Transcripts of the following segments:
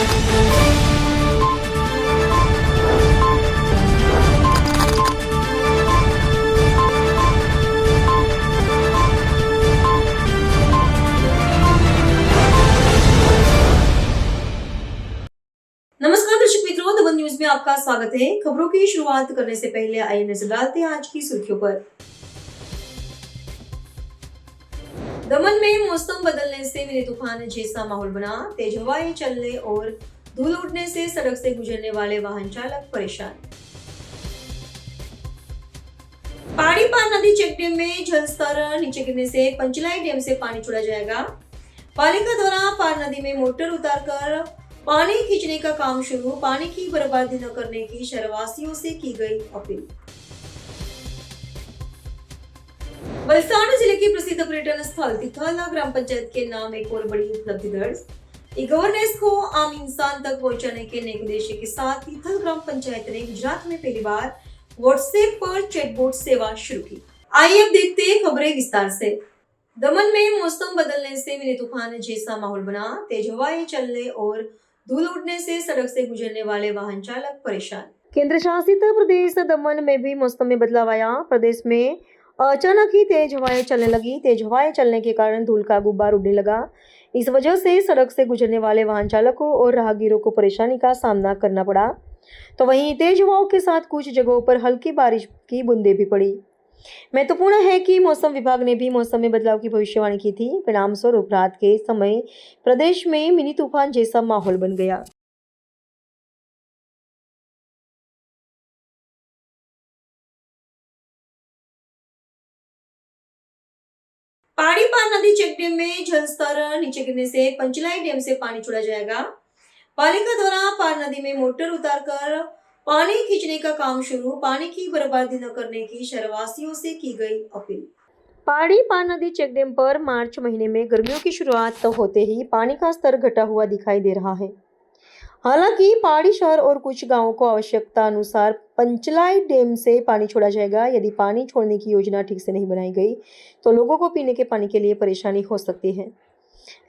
नमस्कार दर्शक मित्रों, दमन न्यूज में आपका स्वागत है। खबरों की शुरुआत करने से पहले आइए नजर डालते हैं आज की सुर्खियों पर। दमन में मौसम बदलने से मिनी तूफान जैसा माहौल बना। तेज हवाएं चलने और धूल उड़ने से सड़क से गुजरने वाले वाहन चालक परेशान। पहाड़ी पार नदी चेक डैम में जलस्तर नीचे गिरने से पंचलाई डैम से पानी छोड़ा जाएगा। पालिका द्वारा पार नदी में मोटर उतारकर पानी खींचने का काम शुरू। पानी की बर्बादी न करने की शहरवासियों से की गई अपील। वलसाड़ जिले के प्रसिद्ध पर्यटन स्थल तिथल ग्राम पंचायत के नाम एक और बड़ी उपलब्धि दर्ज। ई गवर्नेंस को आम इंसान तक पहुंचाने के नए उद्देश्य के साथ तिथल ग्राम पंचायत ने गुजरात में पहली बार व्हाट्सएप पर चैटबॉट सेवा शुरू की। आइए अब देखते हैं खबरें विस्तार से। दमन में मौसम बदलने से मिनी तूफान जैसा माहौल बना। तेज हवाएं चलने और धूल उड़ने से सड़क से गुजरने वाले वाहन चालक परेशान। केंद्र शासित प्रदेश दमन में भी मौसम में बदलाव आया। प्रदेश में अचानक ही तेज हवाएं चलने लगी। तेज हवाएं चलने के कारण धूल का गुब्बार उड़ने लगा। इस वजह से सड़क से गुजरने वाले वाहन चालकों और राहगीरों को परेशानी का सामना करना पड़ा। तो वहीं तेज हवाओं के साथ कुछ जगहों पर हल्की बारिश की बूंदें भी पड़ी। महत्वपूर्ण है कि मौसम विभाग ने भी मौसम में बदलाव की भविष्यवाणी की थी। परिणाम स्वरूप रात के समय प्रदेश में मिनी तूफान जैसा माहौल बन गया। पहाड़ी पार नदी चेक डैम में जलस्तर नीचे गिरने से पंचलाई डैम से पानी छोड़ा जाएगा। पालिका द्वारा पार नदी में मोटर उतारकर पानी खींचने का काम शुरू। पानी की बर्बादी न करने की शहरवासियों से की गई अपील। पहाड़ी पार नदी चेक डैम पर मार्च महीने में गर्मियों की शुरुआत होते ही पानी का स्तर घटा हुआ दिखाई दे रहा है। हालांकि पहाड़ी शहर और कुछ गांवों को आवश्यकता अनुसार पंचलाई डैम से पानी छोड़ा जाएगा। यदि पानी छोड़ने की योजना ठीक से नहीं बनाई गई तो लोगों को पीने के पानी के लिए परेशानी हो सकती है।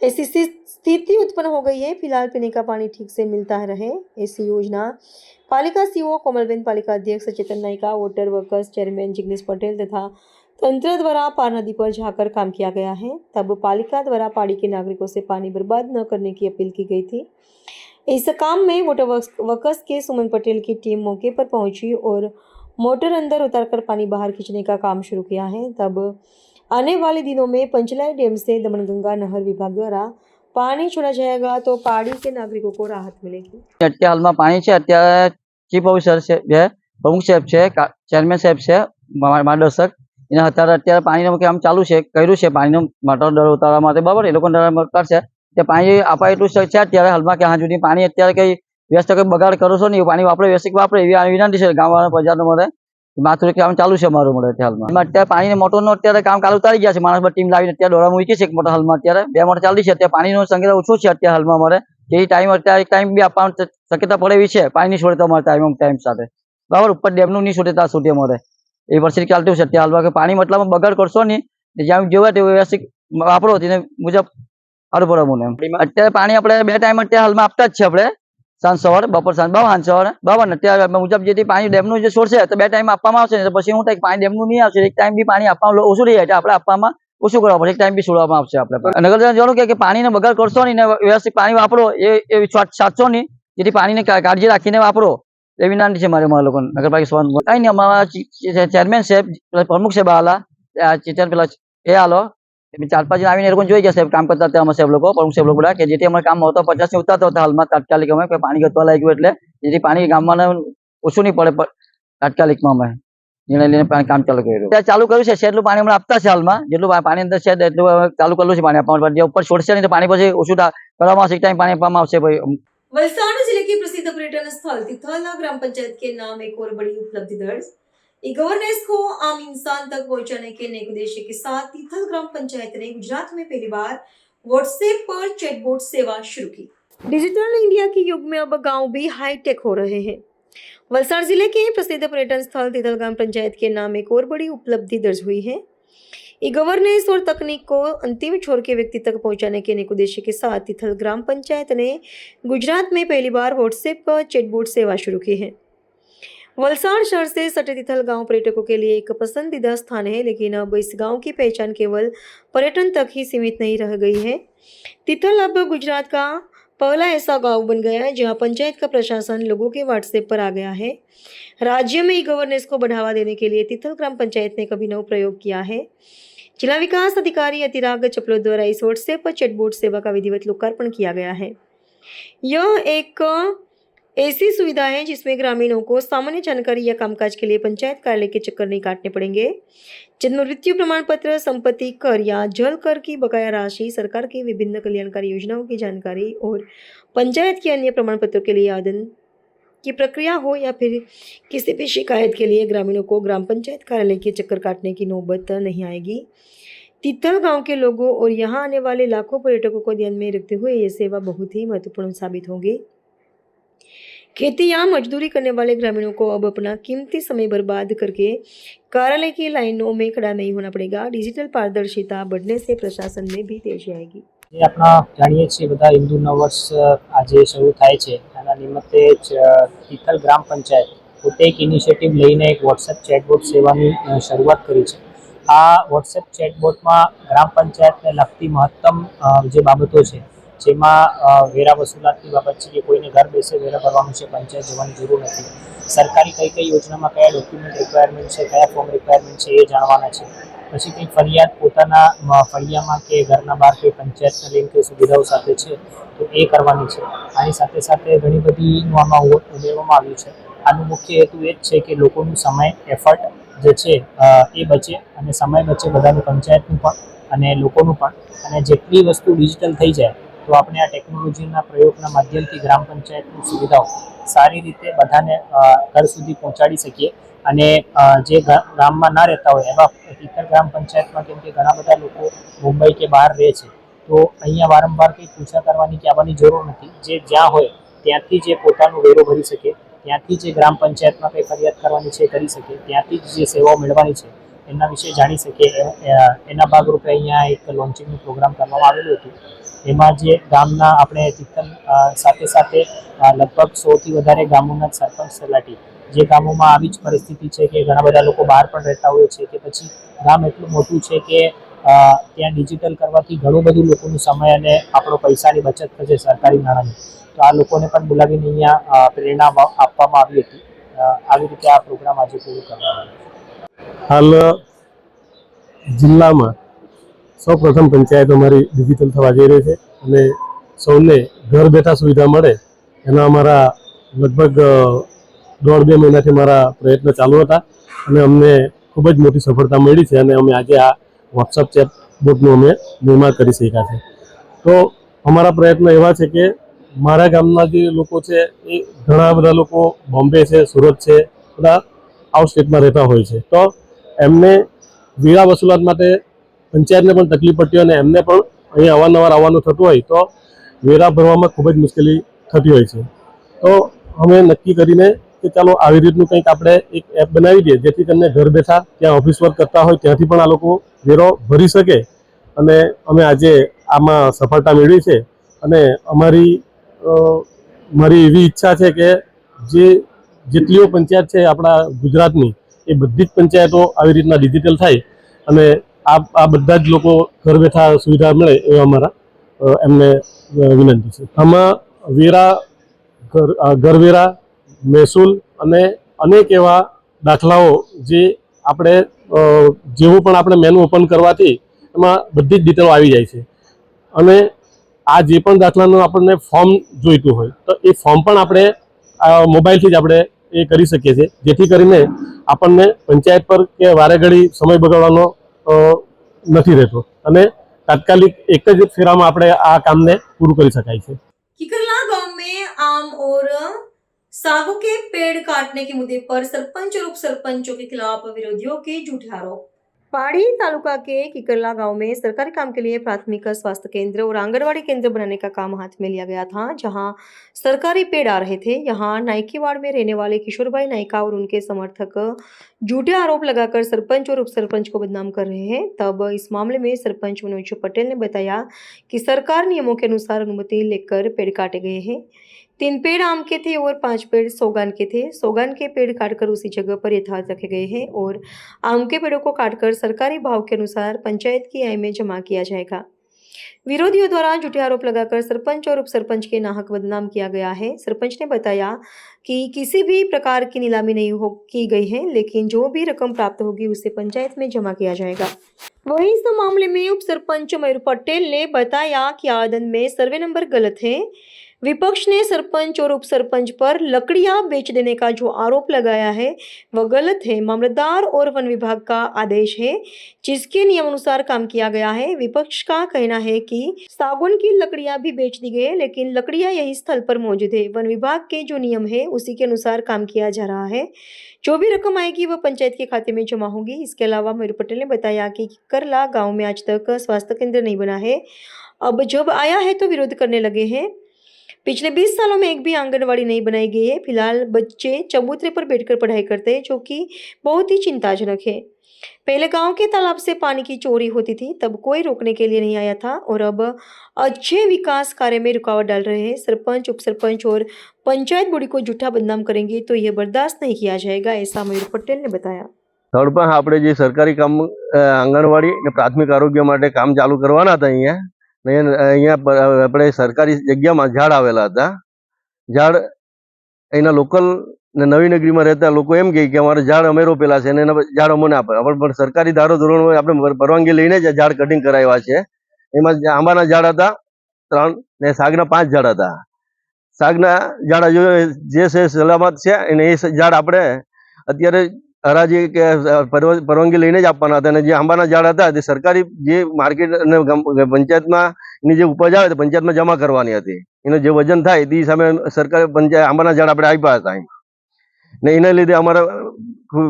ऐसी स्थिति उत्पन्न हो गई है। फिलहाल पीने का पानी ठीक से मिलता रहे, ऐसी योजना पालिका सीओ कोमलबेन, पालिका अध्यक्ष Chetan Nayaka, water workers chairman Jignesh Patel तथा तंत्र द्वारा पार नदी पर जाकर काम किया गया है। तब पालिका द्वारा पहाड़ी के नागरिकों से पानी बर्बाद न करने की अपील की गई थी। इस काम में वाटर वर्कर्स के सुमन पटेल की टीम मौके पर पहुंची और मोटर अंदर उतारकर पानी बाहर खींचने का काम शुरू किया है। तब आने वाले दिनों में पंचलाई डैम से दमनगंगा नहर विभाग द्वारा पानी छोड़ा जाएगा तो पहाड़ी के नागरिकों को राहत मिलेगी। हालમાં પાણી છે અત્યારે ચીફ ઓફિસર છે, પ્રમુખ સાહેબ છે, ચેરમેન સાહેબ છે, માર્ગદર્શક એના અત્યારે પાણીનું કામ ચાલુ છે, કર્યું છે પાણીનું મોટર દર ઉતારવા માટે, બરાબર એ લોકો મોટર છે તે પાણી આપવા એટલું છે અત્યારે હાલમાં કે હા સુધી પાણી અત્યારે કઈ વ્યસ્ત કઈ બગાડ કરો છો નહીં, પાણી વાપરે વ્યવસ્થિત વાપરે એવી વિનંતી છે ગામવાળા પ્રજાનો મળે માથું કામ ચાલુ છે મારું મળે હાલમાં અત્યારે પાણીની મોટરનું અત્યારે કામ કાલ ઉતારી ગયા છે, માણસ ટીમ લાવીને અત્યારે દોડા મૂકી છે એક મોટર હાલમાં અત્યારે 2 મોટર ચાલતી છે, અત્યારે પાણીનું સંગ્રહ ઓછું છે અત્યારે હાલમાં અમારે એ ટાઈમ અત્યારે ટાઈમ બી આપવાની શક્યતા પડે એવી છે, પાણી નહીં છોડે તો અમારે ટાઈમ સાથે બરાબર ઉપર ડેમનું નહીં છોડે ત્યાં સુધી અમારે એ વર્ષથી ચાલતું છે અત્યારે હાલમાં કે પાણી મતલબ બગાડ કરશો નહીં, જ્યાં જોવે તે વ્યવસ્થિત વાપરો તેને મુજબ સારું પડે મને અત્યારે પાણી આપણે 2 ટાઈમ અત્યારે હાલમાં આપતા જ છે આપણે સાંજ સવાર બપોર સાંજ સાંજ સવારે બરાબર ને અત્યારે મુજબ જે પાણી ડેમનું જે છોડશે તો 2 ટાઈમ આપવામાં આવશે ને પછી હું થાય પાણી ડેમનું નહીં આવશે એક ટાઈમ બી પાણી આપવામાં ઓછું રહી જાય આપણે આપવામાં ઓછું કરવા પડે એક ટાઈમ બી છોડવામાં આવશે આપણે નગરજન જાણું કે પાણીને બગાડ કરશો નહીં ને વ્યવસ્થિત પાણી વાપરો એ સાચો નહીં જેથી પાણીને કાળજી રાખીને વાપરો એ વિનંતી છે મારા લોકો નગરપાલિકા કઈ નહીં અમારા ચેરમેન સાહેબ પ્રમુખ સાહેબ આલા ચેતન પેલા એ આલો 4-5 જણ આવીને એ લોકો જોઈ ગયા સાહેબ કામ કરતા હતા અમે સાહેબ લોકો પ્રમુખ સાહેબ લોકો કે જેથી અમારે કામ હોતો 50 ને ઉતારતા હતા હાલમાં તાત્કાલિક અમે પાણી ગતવા લાગ્યું એટલે જેથી પાણી ગામમાં ઓછું નહીં પડે તાત્કાલિકમાં અમે નિર્ણય લઈને પાણી કામ ચાલુ કર્યું ચાલુ કર્યું છે એટલું પાણી હમણાં આપતા છે હાલમાં જેટલું પાણી અંદર છે એટલું ચાલુ કરેલું છે પાણી આપવા જે ઉપર છોડશે નહીં તો પાણી પછી ઓછું કરવામાં આવશે એક ટાઈમ પાણી આપવામાં આવશે ભાઈ। वलसाड़ जिले के प्रसिद्ध पर्यटन स्थल तिथल ग्राम पंचायत के नाम एक और बड़ी उपलब्धि दर्ज। ई गवर्नेंस को आम इंसान तक पहुंचाने के नए उद्देश्य के साथ तिथल ग्राम पंचायत ने गुजरात में पहली बार व्हाट्सएप पर चैटबॉट सेवा शुरू की। डिजिटल इंडिया के युग में अब गांव भी हाईटेक हो रहे हैं। वलसाड़ जिले के प्रसिद्ध पर्यटन स्थल तिथल ग्राम पंचायत के नाम एक और बड़ी उपलब्धि दर्ज हुई है। ई गवर्नेंस और तकनीक को अंतिम छोर के व्यक्ति तक पहुंचाने के अनेक उद्देश्य के साथ तिथल ग्राम पंचायत ने गुजरात में पहली बार व्हाट्सएप पर चैटबोट सेवा शुरू की है। वलसाड़ शहर से सटे तिथल गांव पर्यटकों के लिए एक पसंदीदा स्थान है, लेकिन अब इस गांव की पहचान केवल पर्यटन तक ही सीमित नहीं रह गई है। तिथल अब गुजरात का पहला ऐसा गांव बन गया है जहां पंचायत का प्रशासन लोगों के व्हाट्सएप पर आ गया है। राज्य में ई गवर्नेंस को बढ़ावा देने के लिए तिथल ग्राम पंचायत ने एक अभिनव प्रयोग किया है। जिला विकास अधिकारी अतिराग चपलोद द्वारा इस व्हाट्सएप पर चैटबोट सेवा का विधिवत लोकार्पण किया गया है। यह एक ऐसी सुविधा है जिसमें ग्रामीणों को सामान्य जानकारी या कामकाज के लिए पंचायत कार्यालय के चक्कर नहीं काटने पड़ेंगे। जन्म मृत्यु प्रमाण पत्र, संपत्ति कर या जल कर की बकाया राशि, सरकार की विभिन्न कल्याणकारी योजनाओं की जानकारी और पंचायत के अन्य प्रमाण पत्रों के लिए आवेदन की प्रक्रिया हो या फिर किसी भी शिकायत के लिए ग्रामीणों को ग्राम पंचायत कार्यालय के चक्कर काटने की नौबत नहीं आएगी। तिथल गांव के लोगों और यहां आने वाले लाखों पर्यटकों को ध्यान में रखते हुए ये सेवा बहुत ही महत्वपूर्ण साबित होगी। खेती या मजदूरी करने वाले ग्रामीणों को अब अपना कीमती समय बर्बाद करके कार्यालय की लाइनों में खड़ा नहीं होना पड़ेगा। डिजिटल पारदर्शिता बढ़ने से प्रशासन में भी तेजी आएगी। જે આપણા જાણીએ છીએ બધા હિન્દુ નવવર્ષ આજે શરૂ થાય છે એના નિમિત્તે જ તિથલ ગ્રામ પંચાયત પોતે એક ઇનિશિયેટિવ લઈને એક વોટ્સએપ ચેટબોટ સેવાની શરૂઆત કરી છે। આ વોટ્સએપ ચેટબોટમાં ગ્રામ પંચાયતને લગતી મહત્તમ જે બાબતો છે જેમાં વેરા વસૂલાતની બાબત છે કે કોઈને ઘર બેસે વેરા ભરવાનું છે, પંચાયત જવાની જરૂર નથી, સરકારી કઈ કઈ યોજનામાં કયા ડોક્યુમેન્ટ રિક્વાયરમેન્ટ છે, કયા ફોર્મ રિક્વાયરમેન્ટ છે એ જાણવાના છે। પછી કંઈ ફરિયાદ પોતાના ફળિયામાં કે ઘરના બહાર કોઈ પંચાયતને લઈને કોઈ સુવિધાઓ સાથે છે તો એ કરવાની છે। આની સાથે સાથે ઘણી બધીનું આમાં ઉમેરવામાં આવ્યું છે। આનો મુખ્ય હેતુ એ જ છે કે લોકોનું સમય, એફર્ટ જે છે એ બચે અને સમય બચે બધાનું, પંચાયતનું પણ અને લોકોનું પણ। અને જેટલી વસ્તુ ડિજિટલ થઈ જાય તો આપણે આ ટેકનોલોજીના પ્રયોગના માધ્યમથી ગ્રામ પંચાયતની સુવિધાઓ સારી રીતે બધાને ઘર સુધી પહોંચાડી શકીએ। અને જે ગામમાં ના રહેતા હોય એવા તિથલ ગ્રામ પંચાયતમાં, કેમ કે ઘણા બધા લોકો મુંબઈ કે બહાર રહે છે તો અહીંયા વારંવાર કંઈ પૂછા કરવાની કે આવવાની જરૂર નથી। જે જ્યાં હોય ત્યાંથી જે પોતાનો વેરો ભરી શકે, ત્યાંથી જે ગ્રામ પંચાયતમાં કંઈ ફરિયાદ કરવાની છે કરી શકે, ત્યાંથી જ જે સેવાઓ મેળવવાની છે એના વિશે જાણી શકે। એના ભાગરૂપે અહીંયા એક લોન્ચિંગનું પ્રોગ્રામ કરવામાં આવેલું હતું। એમાં જે ગામના આપણે તિથલ સાથે સાથે લગભગ 100થી વધારે ગામોના સરપંચ તલાટી, જે ગામોમાં આવી જ પરિસ્થિતિ છે કે ઘણા બધા લોકો બહાર પણ રહેતા હોય છે કે પછી ગામ એટલું મોટું છે કે ત્યાં ડિજિટલ કરવાથી ઘણું બધું લોકોનું સમય અને આપણો પૈસાની બચત થશે, સરકારી નાણાંની। તો આ લોકોને પણ બોલાવીને અહીંયા પ્રેરણા આપવામાં આવી હતી। આવી રીતે આ પ્રોગ્રામ આજે પૂરું કરવામાં આવ્યો। હાલ જિલ્લામાં સૌપ્રથમ પંચાયત અમારી ડિજિટલ થવા જઈ રહી છે અને સૌને ઘર બેઠા સુવિધા મળે એના અમારા લગભગ 1.5-2 મહિનાથી મારા પ્રયત્ન ચાલુ હતા અને અમને ખૂબ જ મોટી સફળતા મળી છે અને અમે આજે આ વોટ્સઅપ ચેટબોટનું અમે નિર્માણ કરી શક્યા છે। તો અમારા પ્રયત્ન એવા છે કે મારા ગામના જે લોકો છે એ ઘણા બધા લોકો બોમ્બે છે, સુરત છે, બધા આઉટ સ્ટેટમાં રહેતા હોય છે। તો એમને વેરા વસૂલાત માટે પંચાયતને પણ તકલીફ પડતી હોય અને એમને પણ અહીંયા અવારનવાર આવવાનું થતું હોય તો વેરા ભરવામાં ખૂબ જ મુશ્કેલી થતી હોય છે। તો અમે નક્કી કરીને કે ચાલો આવી રીતનું કંઈક આપણે એક એપ બનાવી દઈએ જેથી કરીને ઘર બેઠા ત્યાં ઓફિસ વર્ક કરતા હોય ત્યાંથી પણ આ લોકો વેરો ભરી શકે। અને અમે આજે આમાં સફળતા મેળવી છે અને મારી એવી ઈચ્છા છે કે જેટલીઓ પંચાયત છે આપણા ગુજરાતની એ બધી જ પંચાયતો આવી રીતના ડિજિટલ થાય અને આ બધા જ લોકો ઘર બેઠા સુવિધા મળે એવા અમારા એમને વિનંતી છે। આમાં વેરા, ઘરવેરા, મહેસૂલ અને અનેક એવા દાખલાઓ જે આપણે જેવું પણ આપણે મેનુ ઓપન કરવાથી એમાં બધી જ ડિટેલો આવી જાય છે અને આ જે પણ દાખલાનું આપણને ફોર્મ જોઈતું હોય તો એ ફોર્મ પણ આપણે મોબાઈલથી જ આપણે એ કરી શકીએ છીએ જેથી કરીને આપણને પંચાયત પર કે વારે ઘડી સમય બગાડવાનો નથી રહેતો અને તાત્કાલિક એક જ ફેરામાં આપણે આ કામને પૂરું કરી શકાય છે। किकरला गांव में आम और सागो के पेड़ काटने के मुद्दे पर सरपंच और उप सरपंचों के खिलाफ विरोधियों के झूठे आरोप। पहाड़ी तालुका के किकरला गांव में सरकारी काम के लिए प्राथमिक स्वास्थ्य केंद्र और आंगनवाड़ी केंद्र बनाने का काम हाथ में लिया गया था, जहां सरकारी पेड़ आ रहे थे। यहां नाइकीवाड़ में रहने वाले किशोर भाई नायका और उनके समर्थक झूठे आरोप लगाकर सरपंच और उप सरपंच को बदनाम कर रहे हैं। तब इस मामले में सरपंच मनोज पटेल ने बताया कि सरकार नियमों के अनुसार अनुमति लेकर पेड़ काटे गए हैं। 3 पेड़ आम के थे और 5 पेड़ सौगान के थे। सौगान के पेड़ काटकर उसी जगह पर यथावत रखे गए हैं और आम के पेड़ों को काटकर सरकारी भाव के अनुसार पंचायत की आय में जमा किया जाएगा। विरोधियों द्वारा झूठे आरोप लगाकर सरपंच और उप सरपंच के नाहक बदनाम किया गया है। सरपंच ने बताया कि किसी भी प्रकार की नीलामी नहीं की गई है, लेकिन जो भी रकम प्राप्त होगी उसे पंचायत में जमा किया जाएगा। वहीं इस मामले में उप सरपंच मयूर पटेल ने बताया कि आदन में सर्वे नंबर गलत है। विपक्ष ने सरपंच और उप सरपंच पर लकड़ियां बेच देने का जो आरोप लगाया है वह गलत है। मामलतदार और वन विभाग का आदेश है जिसके नियम अनुसार काम किया गया है। विपक्ष का कहना है कि सागौन की लकड़ियां भी बेच दी गई, लेकिन लकड़ियां यही स्थल पर मौजूद है। वन विभाग के जो नियम है उसी के अनुसार काम किया जा रहा है। जो भी रकम आएगी वह पंचायत के खाते में जमा होगी। इसके अलावा मयूर पटेल ने बताया कि करला गाँव में आज तक स्वास्थ्य केंद्र नहीं बना है। अब जब आया है तो विरोध करने लगे हैं। पिछले 20 सालों में एक भी आंगनवाड़ी नहीं बनाई गई है। फिलहाल बच्चे चबूतरे पर बैठकर पढ़ाई करते हैं, जो कि बहुत ही चिंताजनक है। पहले गांव के तालाब से पानी की चोरी होती थी, तब कोई रोकने के लिए नहीं आया था और अब अच्छे विकास कार्य में रुकावट डाल रहे हैं। सरपंच, उप सरपंच और पंचायत बॉडी को झूठा बदनाम करेंगे तो यह बर्दाश्त नहीं किया जाएगा, ऐसा मयूर पटेल ने बताया। પણ આપણે જે સરકારી કામ આંગણવાડી ને પ્રાથમિક આરોગ્ય માટે કામ ચાલુ કરવાના હતા અહીંયા આપણે સરકારી જગ્યામાં ઝાડ આવેલા હતા. ઝાડ અહીંના લોકલ ને નવી નગરીમાં રહેતા લોકો એમ કહે કે અમારે ઝાડ અમે રોપેલા છે અને એના ઝાડ અમને આપે, પણ સરકારી ધારો ધોરણો આપણે પરવાનગી લઈને જ ઝાડ કટિંગ કરાવ્યા છે. એમાં આંબાના ઝાડ હતા 3 ને સાગના 5 ઝાડ હતા. સાગના ઝાડ હજુ જે છે સલામત છે અને એ ઝાડ આપણે અત્યારે હરાજી કે પરવાનગી લઈને જ આપવાના હતા અને જે આંબાના ઝાડ હતા તે સરકારી જે માર્કેટ અને પંચાયતમાં એની જે ઉપજ આવે તે પંચાયતમાં જમા કરવાની હતી. એનું જે વજન થાય તે સામે સરકારે પંચાયત આંબાના ઝાડ આપણે આપ્યા હતા ને એના લીધે અમારા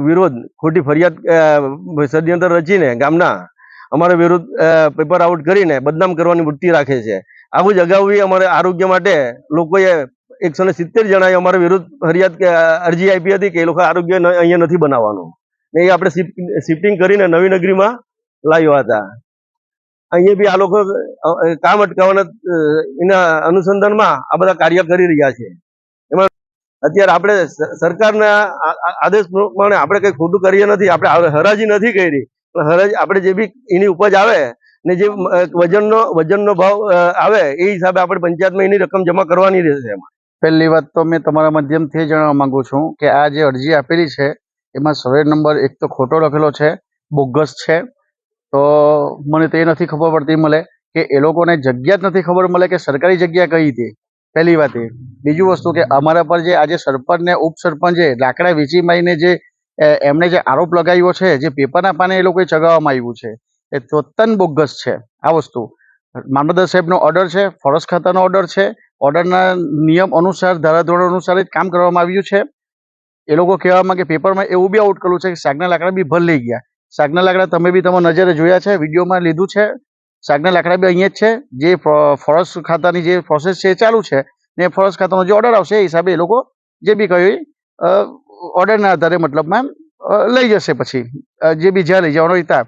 વિરોધ ખોટી ફરિયાદ ષડયંત્ર રચીને ગામના અમારા વિરુદ્ધ પેપર આઉટ કરીને બદનામ કરવાની વૃત્તિ રાખે છે. આવું જ અગાઉ અમારે આરોગ્ય માટે લોકોએ 170 જણાએ અમારા વિરુદ્ધ ફરિયાદ અરજી આપી હતી કે એ લોકો આરોગ્ય અહીંયા નથી બનાવવાનું ને એ આપણે શિફ્ટિંગ કરીને નવી નગરીમાં લાવ્યા હતા. અહીંયા બી આ લોકો કામ અટકાવવાના એના અનુસંધાનમાં આ બધા કાર્ય કરી રહ્યા છે. એમાં અત્યારે આપણે સરકારના આદેશ પ્રમાણે આપણે કંઈ ખોટું કરીએ નથી, આપણે હરાજી નથી કરી, પણ હરાજી આપણે જે બી એની ઉપજ આવે ને જે વજનનો ભાવ આવે એ હિસાબે આપણે પંચાયતમાં એની રકમ જમા કરવાની રહેશે. એમાં પહેલી વાત તો મેં તમારા માધ્યમથી જણાવવા માંગુ છું કે આ જે અરજી આપેલી છે એમાં સર્વે નંબર એક તો ખોટો લખેલો છે, બોગસ છે. તો મને તો એ નથી ખબર પડતી મળે કે એ લોકોને જગ્યા જ નથી ખબર મળે કે સરકારી જગ્યા કઈ હતી. પહેલી વાત એ. બીજું વસ્તુ કે અમારા પર જે આજે સરપંચ ને ઉપ સરપંચે લાકડા વેચી મારીને જે એમને જે આરોપ લગાવ્યો છે, જે પેપરના પાને એ લોકોએ ચગાવવામાં આવ્યું છે, એ તદ્દન બોગસ છે. આ વસ્તુ મામલતદાર સાહેબનો ઓર્ડર છે, ફોરેસ્ટ ખાતાનો ઓર્ડર છે. ઓર્ડરના નિયમ અનુસાર, ધારાધોરણ અનુસાર જ કામ કરવામાં આવ્યું છે. એ લોકો કહેવામાં કે પેપરમાં એવું બી આઉટ કરેલું છે કે સાગના લાકડા બી ભર લઈ ગયા. સાગના લાકડા તમે બી તમારી નજરે જોયા છે, વિડીયોમાં લીધું છે. સાગના લાકડા બી અહીંયા જ છે. જે ફોરેસ્ટ ખાતાની જે પ્રોસેસ છે એ ચાલુ છે ને ફોરેસ્ટ ખાતાનો જે ઓર્ડર આવશે એ હિસાબે એ લોકો જે બી કહ્યું ઓર્ડરના આધારે મતલબમાં લઈ જશે. પછી જે બી જ્યાં લઈ જવાનો હિસાબ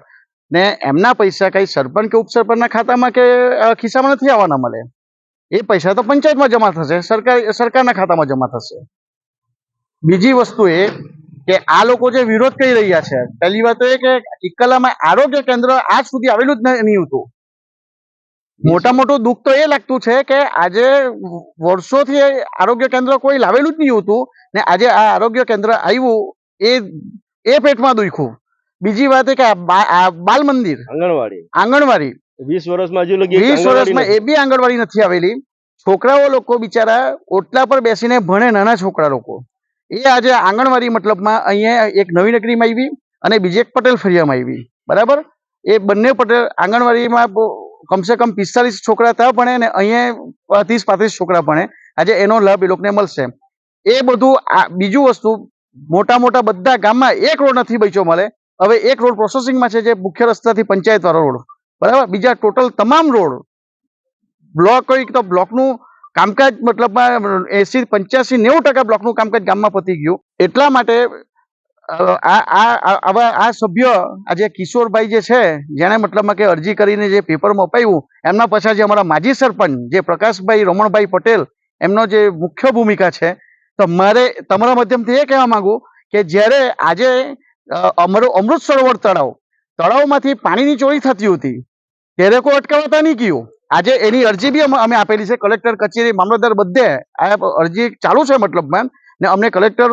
ને એમના પૈસા કઈ સરપંચ કે ઉપસરપંચના ખાતામાં કે ખિસ્સામાં નથી આવવાના મળે. એ પૈસા તો પંચાયતમાં જમા થશે, સરકારના ખાતામાં જમા થશે. બીજી વસ્તુ એ કે આ લોકો જે વિરોધ કરી રહ્યા છે, પહેલી વાત તો એ કે ઇકલામાં આરોગ્ય કેન્દ્ર આજ સુધી આવેલું જ નહીં હતું. મોટા મોટું દુઃખ તો એ લાગતું છે કે આજે વર્ષોથી આરોગ્ય કેન્દ્ર કોઈ લાવેલું જ નહીં હતું ને આજે આ આરોગ્ય કેન્દ્ર આવ્યું એ પેટમાં દુખ્યું. બીજી વાત એ કે આ બાલ મંદિર આંગણવાડી 20 વર્ષમાં હજુ લગી 20 વર્ષમાં એ બી આંગણવાડી નથી આવેલી. છોકરાઓ લોકો બિચારા ઓટલા પર બેસીને ભણે, નાના છોકરા લોકો. એ આજે આંગણવાડી મતલબમાં અહીંયા એક નવી નગરીમાં આવી અને બીજી એક પટેલ ફળિયામાં આવી. બરાબર? એ બંને પટેલ આંગણવાડીમાં કમસે કમ 45 છોકરા ત્યાં ભણે ને અહીંયા 30-35 છોકરા ભણે. આજે એનો લાભ એ લોકોને મળશે. એ બધું બીજું વસ્તુ મોટા મોટા બધા ગામમાં 1 રોડ નથી બચ્યો મળે. હવે 1 રોડ પ્રોસેસિંગમાં છે, જે મુખ્ય રસ્તાથી પંચાયત વાળો રોડ. બરાબર? બીજા ટોટલ તમામ રોડ બ્લોક હોય તો બ્લોકનું કામકાજ મતલબમાં 80, 85, 90% બ્લોકનું કામકાજ ગામમાં પતી ગયું. એટલા માટે આ સભ્ય આજે કિશોરભાઈ જે છે જેણે મતલબમાં કે અરજી કરીને જે પેપરમાં અપાયું એમના પછી જે અમારા માજી સરપંચ જે પ્રકાશભાઈ રમણભાઈ પટેલ એમનો જે મુખ્ય ભૂમિકા છે, તો મારે તમારા માધ્યમથી એ કહેવા માંગુ કે જ્યારે આજે અમારું અમૃત સરોવર તળાવમાંથી પાણીની ચોરી થતી હતી ત્યારે કોઈ અટકાવતા નહીં ગયું. આજે એની અરજી બી અમે આપેલી છે કલેક્ટર કચેરી, મામલતદાર બધે આ અરજી ચાલુ છે મતલબમાં, ને અમને કલેક્ટર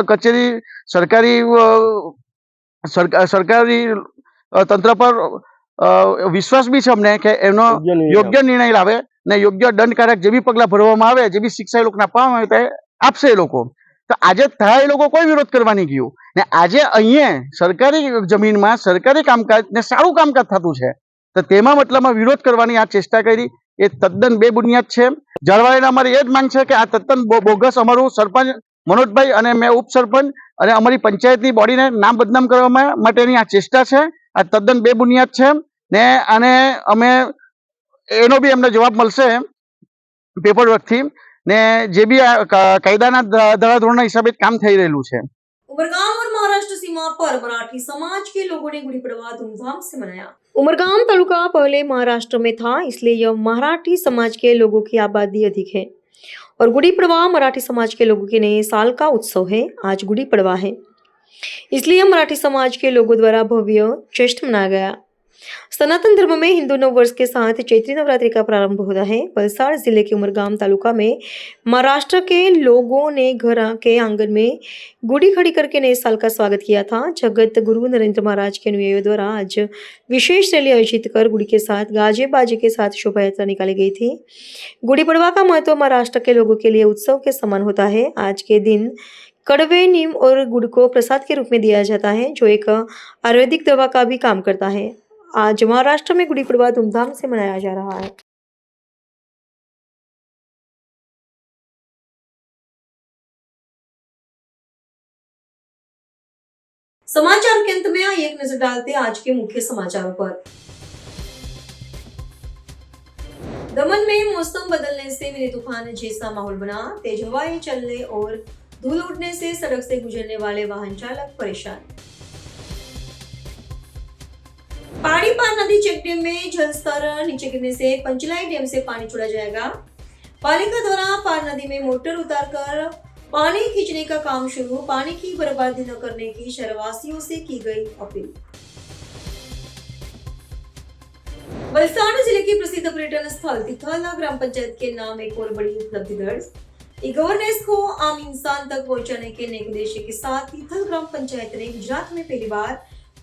કચેરી સરકારી તંત્ર પર વિશ્વાસ બી છે અમને કે એનો યોગ્ય નિર્ણય લાવે ને યોગ્ય દંડકારક જે બી પગલાં ભરવામાં આવે, જે બી શિક્ષા એ લોકોને આપવામાં આવે તે આપશે એ લોકો. તો આજે થાય એ લોકો કોઈ વિરોધ કરવા નહીં ગયું ને આજે અહીંયા સરકારી જમીનમાં સરકારી કામકાજ ને સારું કામકાજ થતું છે, તો તેમાં મતલબમાં વિરોધ કરવાની આ ચેષ્ટા કરી એ તદ્દન બેબુનિયાદ છે. જળવાઈને અમારી એ જ માંગ છે કે આ તદ્દન બોગસ અમારું સરપંચ મનોજભાઈ અને મેં ઉપસરપંચ અને અમારી પંચાયતની બોડીને નામ બદનામ કરવા માટેની આ ચેષ્ટા છે, આ તદ્દન બેબુનિયાદ છે ને આને અમે એનો બી અમને જવાબ મળશે પેપર વર્કથી ને જે બી કાયદાના ધોરણના હિસાબે કામ થઈ રહેલું છે. उमरगांव और महाराष्ट्र सीमा पर मराठी समाज के लोगों ने गुड़ी पड़वा धूमधाम से मनाया। उमरगांव तालुका पहले महाराष्ट्र में था, इसलिए यह मराठी समाज के लोगों की आबादी अधिक है और गुड़ी पड़वा मराठी समाज के लोगों के नए साल का उत्सव है। आज गुड़ी पड़वा है, इसलिए मराठी समाज के लोगों द्वारा भव्य जश्न मनाया गया। सनातन धर्म में हिंदू नव वर्ष के साथ चैत्री नवरात्रि का प्रारंभ होता है। वलसाड़ जिले के उमरगाम तालुका में महाराष्ट्र के लोगों ने घर के आंगन में गुड़ी खड़ी करके नए साल का स्वागत किया था। जगत गुरु नरेंद्र महाराज के अनुयायियों द्वारा आज विशेष रैली आयोजित कर गुड़ी के साथ गाजे बाजे के साथ शोभा यात्रा निकाली गई थी। गुड़ी पड़वा का महत्व महाराष्ट्र के लोगों के लिए उत्सव के समान होता है। आज के दिन कड़वे, नीम और गुड़ को प्रसाद के रूप में दिया जाता है, जो एक आयुर्वेदिक दवा का भी काम करता है। आज महाराष्ट्र में गुड़ी पड़वा धूमधाम से मनाया जा रहा है। समाचार के अंत में आइए एक नजर डालते हैं आज के मुख्य समाचारों पर। दमन में मौसम बदलने से मिनी तूफान जैसा माहौल बना। तेज हवाएं चलने और धूल उड़ने से सड़क से गुजरने वाले वाहन चालक परेशान। पाड़ीपार नदी चेक डैम में जलस्तर नीचे गिरने से पंचलाई डैम से पानी छोड़ा जाएगा। पालिका द्वारा पार नदी में मोटर उतारकर पानी खींचने का काम शुरू। पानी की बर्बादी न करने की शहरवासियों से की गई अपील। वलसाड़ जिले के प्रसिद्ध पर्यटन स्थल तिथल ग्राम पंचायत के नाम एक और बड़ी उपलब्धि दर्ज। ई गवर्नेंस को आम इंसान तक पहुंचाने के नए उद्देश्य के साथ तिथल ग्राम पंचायत ने गुजरात में पहली बार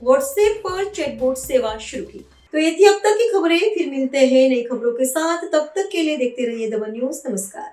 व्हाट्सएप पर चैटबॉट सेवा शुरू की। तो ये थी अब तक की खबरें, फिर मिलते हैं नई खबरों के साथ। तब तक के लिए देखते रहिए दमन न्यूज। नमस्कार।